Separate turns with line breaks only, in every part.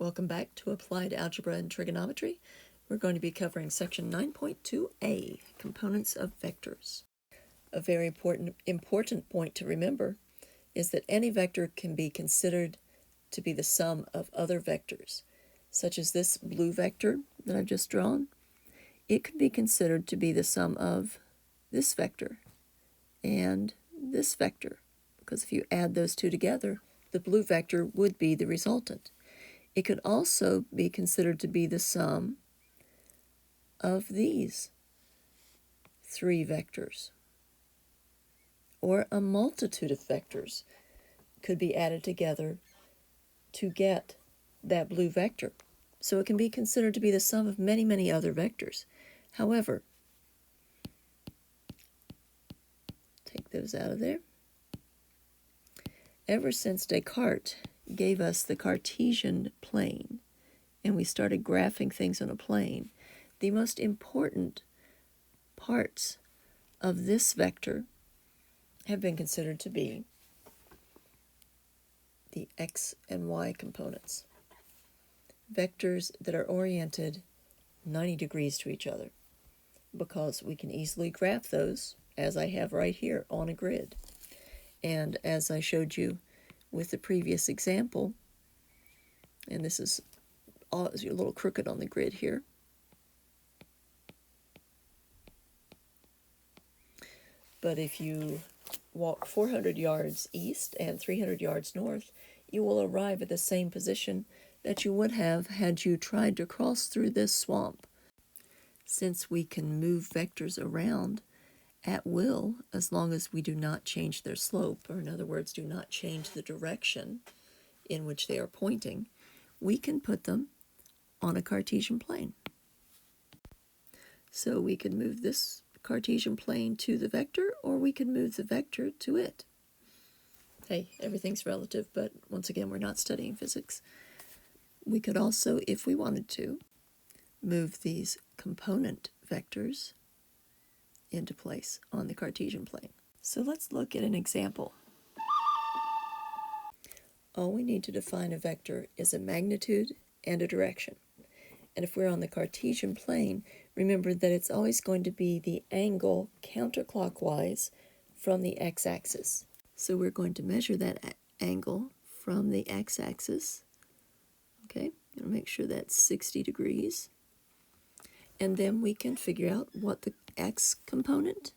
Welcome back to Applied Algebra and Trigonometry. We're going to be covering section 9.2a, components of vectors. A very important point to remember is that any vector can be considered to be the sum of other vectors, such as this blue vector that I've just drawn. It could be considered to be the sum of this vector and this vector, because if you add those two together, the blue vector would be the resultant. It could also be considered to be the sum of these three vectors, or a multitude of vectors could be added together to get that blue vector. So it can be considered to be the sum of many, many other vectors. However, take those out of there. Ever since Descartes gave us the Cartesian plane, and we started graphing things on a plane, the most important parts of this vector have been considered to be the x and y components. Vectors that are oriented 90 degrees to each other, because we can easily graph those, as I have right here on a grid. And as I showed you with the previous example, and this is a little crooked on the grid here, but if you walk 400 yards east and 300 yards north, you will arrive at the same position that you would have had you tried to cross through this swamp. Since we can move vectors around at will, as long as we do not change their slope, or in other words, do not change the direction in which they are pointing, we can put them on a Cartesian plane. So we can move this Cartesian plane to the vector, or we can move the vector to it. Hey, everything's relative, but once again, we're not studying physics. We could also, if we wanted to, move these component vectors into place on the Cartesian plane. So let's look at an example. All we need to define a vector is a magnitude and a direction. And if we're on the Cartesian plane, remember that it's always going to be the angle counterclockwise from the x-axis. So we're going to measure that angle from the x-axis. Okay, and make sure that's 60 degrees. And then we can figure out what the x component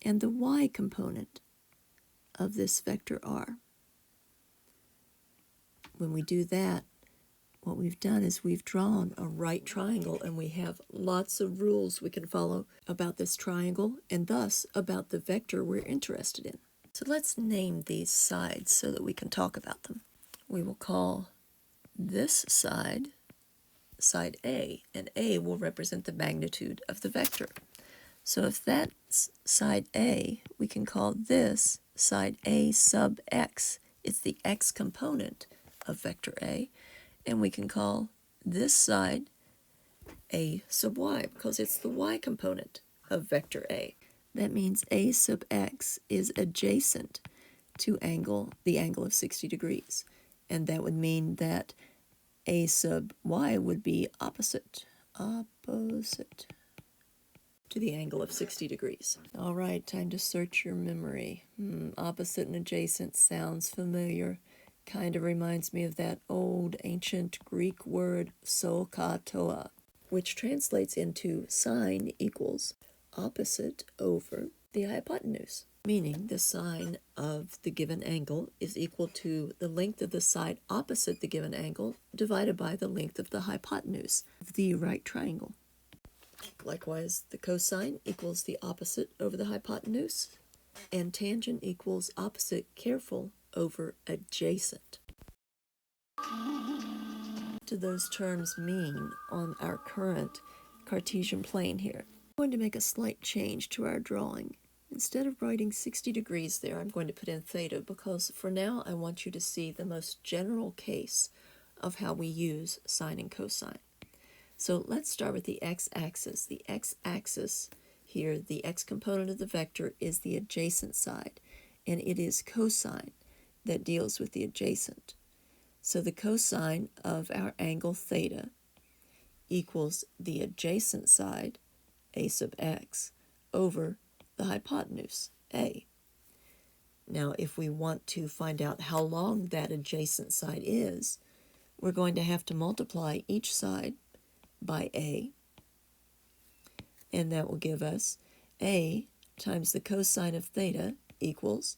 and the y component of this vector are. When we do that, what we've done is we've drawn a right triangle, and we have lots of rules we can follow about this triangle, and thus about the vector we're interested in. So let's name these sides so that we can talk about them. We will call this side side A, and A will represent the magnitude of the vector. So if that's side A, we can call this side A sub x. It's the x component of vector A, and we can call this side A sub y, because it's the y component of vector A. That means A sub x is adjacent to the angle of 60 degrees, and that would mean that A sub y would be opposite to the angle of 60 degrees. All right, time to search your memory. Opposite and adjacent sounds familiar. Kind of reminds me of that old ancient Greek word sokatoa, which translates into sine equals opposite over the hypotenuse, meaning the sine of the given angle is equal to the length of the side opposite the given angle divided by the length of the hypotenuse of the right triangle. Likewise, the cosine equals the opposite over the hypotenuse, and tangent equals opposite careful over adjacent. What do those terms mean on our current Cartesian plane here? I'm going to make a slight change to our drawing. Instead of writing 60 degrees there, I'm going to put in theta, because for now I want you to see the most general case of how we use sine and cosine. So let's start with the x-axis. The x-axis here, the x component of the vector, is the adjacent side, and it is cosine that deals with the adjacent. So the cosine of our angle theta equals the adjacent side, a sub x, over the hypotenuse, a. Now, if we want to find out how long that adjacent side is, we're going to have to multiply each side by a, and that will give us a times the cosine of theta equals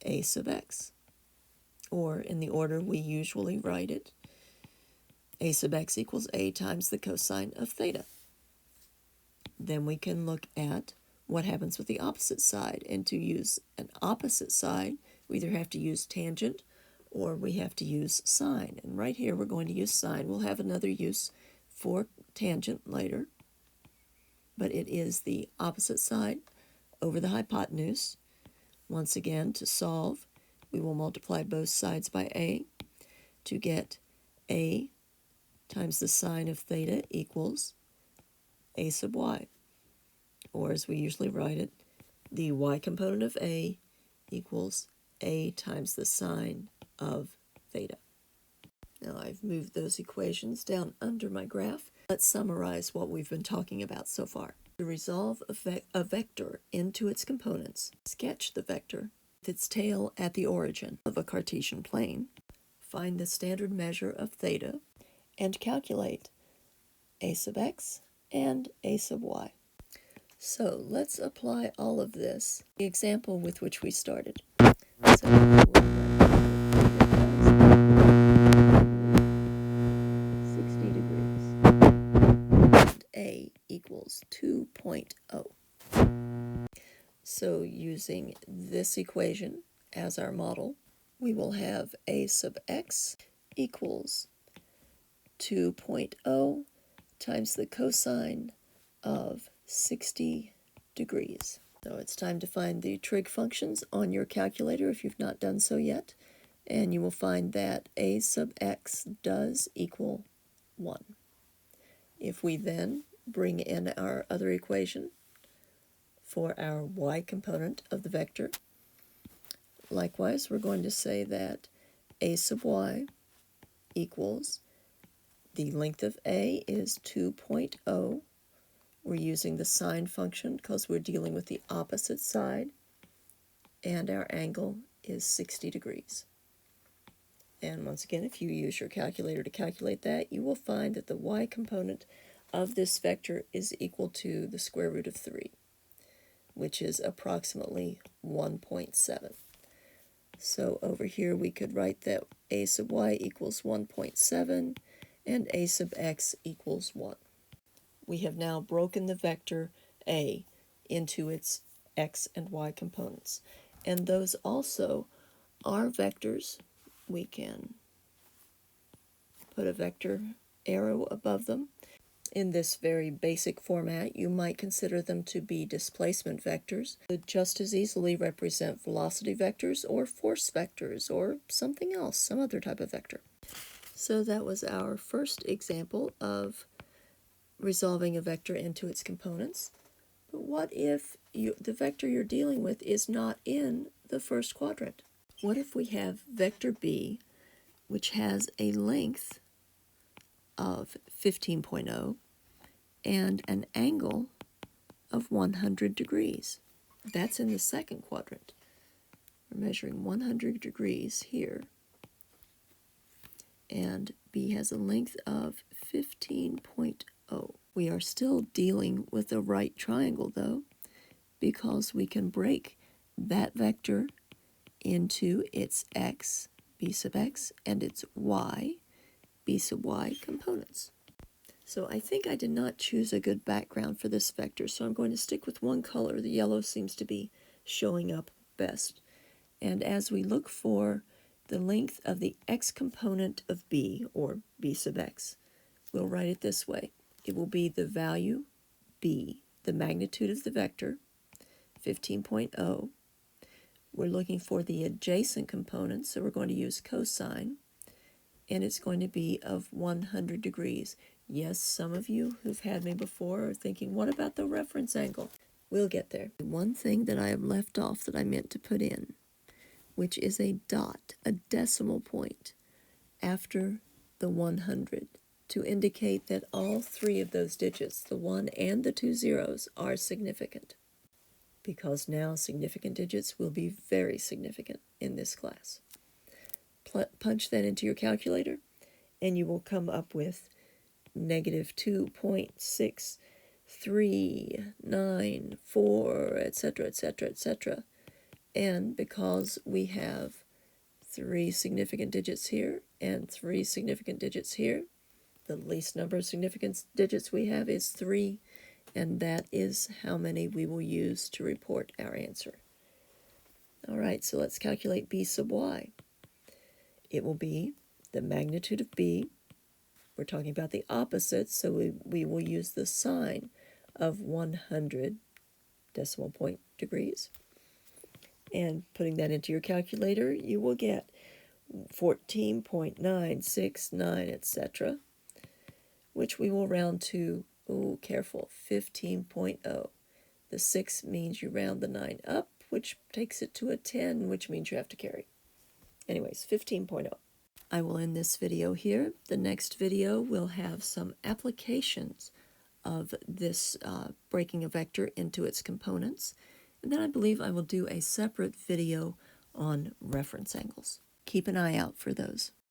a sub x, or in the order we usually write it, a sub x equals a times the cosine of theta. Then we can look at what happens with the opposite side, and to use an opposite side, we either have to use tangent or we have to use sine. And right here we're going to use sine. We'll have another use for tangent later, but it is the opposite side over the hypotenuse. Once again, to solve, we will multiply both sides by a to get a times the sine of theta equals a sub y, or as we usually write it, the y component of a equals a times the sine of theta. Now I've moved those equations down under my graph. Let's summarize what we've been talking about so far. To resolve a vector into its components, sketch the vector with its tail at the origin of a Cartesian plane, find the standard measure of theta, and calculate a sub x and a sub y. So let's apply all of this, the example with which we started. So we'll write 60 degrees, and a equals 2.0. So using this equation as our model, we will have a sub x equals 2.0 times the cosine of 60 degrees. So it's time to find the trig functions on your calculator if you've not done so yet, and you will find that a sub x does equal 1. If we then bring in our other equation for our y component of the vector, likewise we're going to say that a sub y equals, the length of a is 2.0. We're using the sine function because we're dealing with the opposite side, and our angle is 60 degrees. And once again, if you use your calculator to calculate that, you will find that the y component of this vector is equal to the square root of 3, which is approximately 1.7. So over here we could write that a sub y equals 1.7 and a sub x equals 1. We have now broken the vector a into its x and y components, and those also are vectors. We can put a vector arrow above them. In this very basic format, you might consider them to be displacement vectors. Could just as easily represent velocity vectors or force vectors or something else, some other type of vector. So that was our first example of resolving a vector into its components. But what if the vector you're dealing with is not in the first quadrant? What if we have vector b, which has a length of 15.0 and an angle of 100 degrees? That's in the second quadrant. We're measuring 100 degrees here, and b has a length of 15.0. We are still dealing with a right triangle, though, because we can break that vector into its x, b sub x, and its y, b sub y components. So I think I did not choose a good background for this vector, so I'm going to stick with one color. The yellow seems to be showing up best. And as we look for the length of the x component of b, or b sub x, we'll write it this way. It will be the value b, the magnitude of the vector, 15.0. We're looking for the adjacent component, so we're going to use cosine, and it's going to be of 100 degrees. Yes, some of you who've had me before are thinking, what about the reference angle? We'll get there. One thing that I have left off that I meant to put in, which is a dot, a decimal point. after the 100 to indicate that all three of those digits, the 1 and the 2 zeros, are significant. Because now significant digits will be very significant in this class. Punch that into your calculator, and you will come up with negative 2.6394, etc., etc., etc. And because we have three significant digits here and three significant digits here, the least number of significant digits we have is 3, and that is how many we will use to report our answer. All right, so let's calculate b sub y. It will be the magnitude of b. We're talking about the opposites, so we will use the sign of 100 decimal point degrees. And putting that into your calculator, you will get 14.969, etc., which we will round to, careful, 15.0. The 6 means you round the 9 up, which takes it to a 10, which means you have to carry. Anyways, 15.0. I will end this video here. The next video will have some applications of this breaking a vector into its components. And then I believe I will do a separate video on reference angles. Keep an eye out for those.